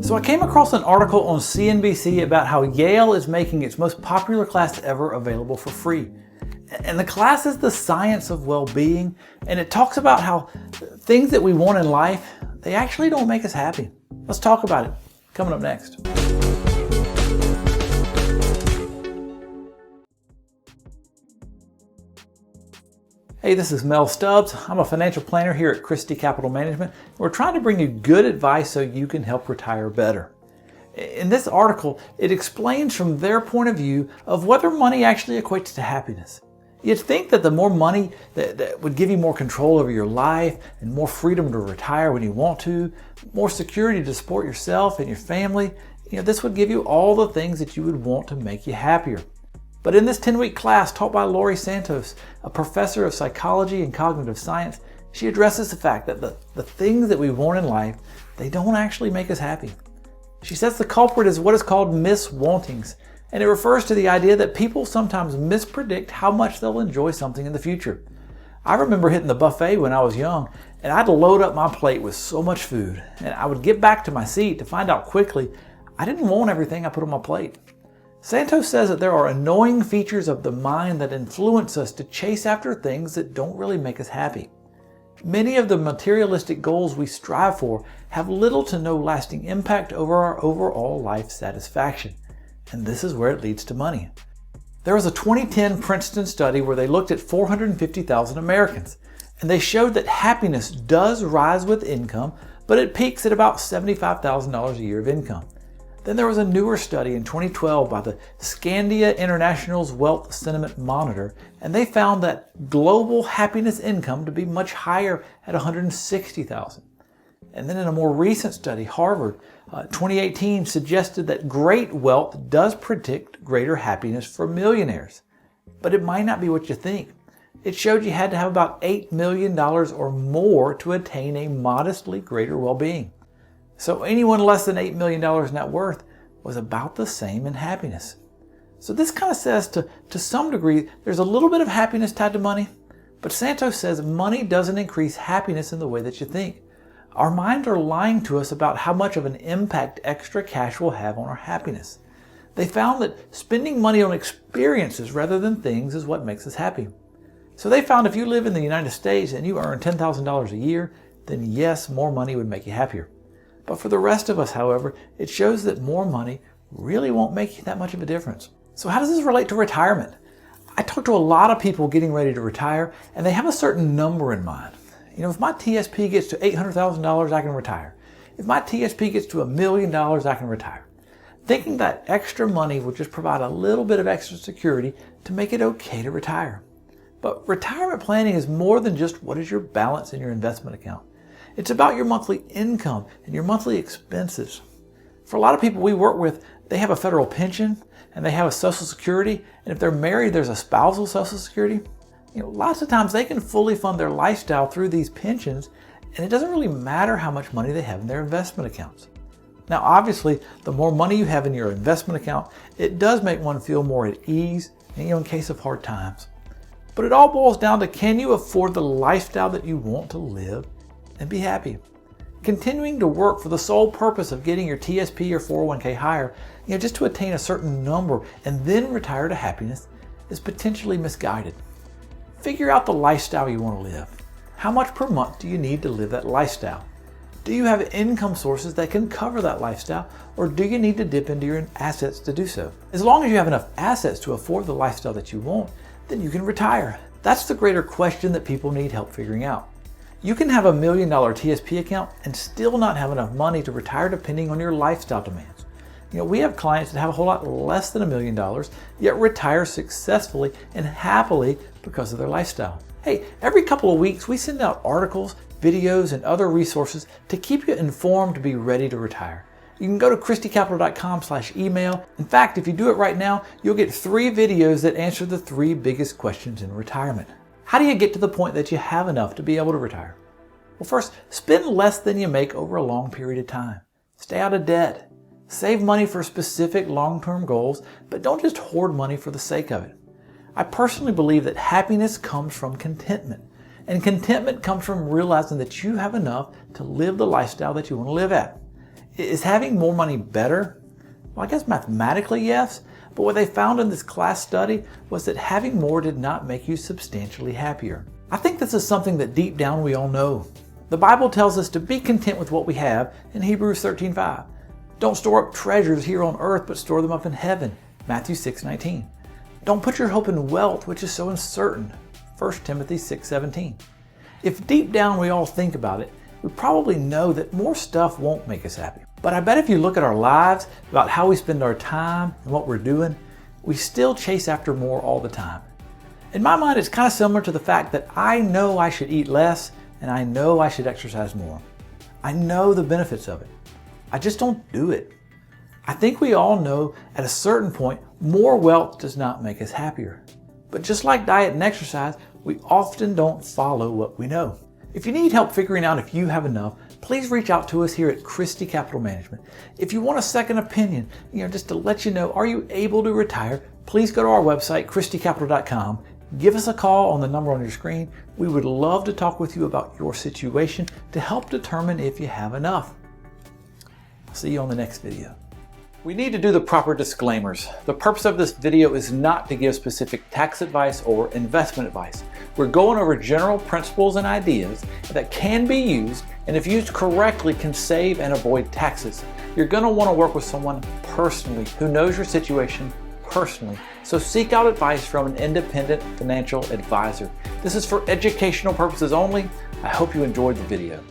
So I came across an article on CNBC about how Yale is making its most popular class ever available for free. And the class is the science of well-being, and it talks about how things that we want in life, they actually don't make us happy. Let's talk about it. Coming up next. Hey, this is Mel Stubbs. I'm a financial planner here at Christy Capital Management. We're trying to bring you good advice so you can help retire better. In this article, it explains from their point of view of whether money actually equates to happiness. You'd think that the more money that would give you more control over your life and more freedom to retire when you want to, more security to support yourself and your family, this would give you all the things that you would want to make you happier. But in this 10-week class taught by Laurie Santos, a professor of psychology and cognitive science, she addresses the fact that the things that we want in life, they don't actually make us happy. She says the culprit is what is called miswantings, and it refers to the idea that people sometimes mispredict how much they'll enjoy something in the future. I remember hitting the buffet when I was young, and I'd load up my plate with so much food, and I would get back to my seat to find out quickly I didn't want everything I put on my plate. Santos says that there are annoying features of the mind that influence us to chase after things that don't really make us happy. Many of the materialistic goals we strive for have little to no lasting impact over our overall life satisfaction, and this is where it leads to money. There was a 2010 Princeton study where they looked at 450,000 Americans, and they showed that happiness does rise with income, but it peaks at about $75,000 a year of income. Then there was a newer study in 2012 by the Scandia International's Wealth Sentiment Monitor, and they found that global happiness income to be much higher at $160,000. And then in a more recent study, Harvard, 2018, suggested that great wealth does predict greater happiness for millionaires. But it might not be what you think. It showed you had to have about $8 million or more to attain a modestly greater well-being. So anyone less than $8 million net worth was about the same in happiness. So this kind of says to some degree, there's a little bit of happiness tied to money, but Santos says money doesn't increase happiness in the way that you think. Our minds are lying to us about how much of an impact extra cash will have on our happiness. They found that spending money on experiences rather than things is what makes us happy. So they found if you live in the United States and you earn $10,000 a year, then yes, more money would make you happier. But for the rest of us, however, it shows that more money really won't make that much of a difference. So how does this relate to retirement? I talk to a lot of people getting ready to retire, and they have a certain number in mind. If my TSP gets to $800,000, I can retire. If my TSP gets to $1 million, I can retire. Thinking that extra money will just provide a little bit of extra security to make it okay to retire. But retirement planning is more than just what is your balance in your investment account. It's about your monthly income and your monthly expenses. For a lot of people we work with, they have a federal pension and they have a Social Security, and if they're married, there's a spousal Social Security. Lots of times they can fully fund their lifestyle through these pensions, and it doesn't really matter how much money they have in their investment accounts. Now, obviously, the more money you have in your investment account, it does make one feel more at ease, in case of hard times. But it all boils down to, can you afford the lifestyle that you want to live and be happy? Continuing to work for the sole purpose of getting your TSP or 401k higher, just to attain a certain number and then retire to happiness, is potentially misguided. Figure out the lifestyle you want to live. How much per month do you need to live that lifestyle? Do you have income sources that can cover that lifestyle, or do you need to dip into your assets to do so? As long as you have enough assets to afford the lifestyle that you want, then you can retire. That's the greater question that people need help figuring out. You can have $1 million TSP account and still not have enough money to retire depending on your lifestyle demands. We have clients that have a whole lot less than $1 million, yet retire successfully and happily because of their lifestyle. Hey, every couple of weeks we send out articles, videos, and other resources to keep you informed to be ready to retire. You can go to christycapital.com/email. In fact, if you do it right now, you'll get 3 videos that answer the 3 biggest questions in retirement. How do you get to the point that you have enough to be able to retire? Well, first, spend less than you make over a long period of time. Stay out of debt. Save money for specific long-term goals, but don't just hoard money for the sake of it. I personally believe that happiness comes from contentment, and contentment comes from realizing that you have enough to live the lifestyle that you want to live at. Is having more money better? Well, I guess mathematically yes, but what they found in this class study was that having more did not make you substantially happier. I think this is something that deep down we all know. The Bible tells us to be content with what we have in Hebrews 13:5. Don't store up treasures here on earth, but store them up in heaven, Matthew 6:19. Don't put your hope in wealth, which is so uncertain, 1 Timothy 6:17. If deep down we all think about it, we probably know that more stuff won't make us happy. But I bet if you look at our lives, about how we spend our time and what we're doing, we still chase after more all the time. In my mind, it's kind of similar to the fact that I know I should eat less and I know I should exercise more. I know the benefits of it. I just don't do it. I think we all know at a certain point, more wealth does not make us happier. But just like diet and exercise, we often don't follow what we know. If you need help figuring out if you have enough, please reach out to us here at Christy Capital Management. If you want a second opinion, just to let you know, are you able to retire? Please go to our website, christycapital.com. Give us a call on the number on your screen. We would love to talk with you about your situation to help determine if you have enough. I'll see you on the next video. We need to do the proper disclaimers. The purpose of this video is not to give specific tax advice or investment advice. We're going over general principles and ideas that can be used, and if used correctly, can save and avoid taxes. You're going to want to work with someone personally who knows your situation personally. So seek out advice from an independent financial advisor. This is for educational purposes only. I hope you enjoyed the video.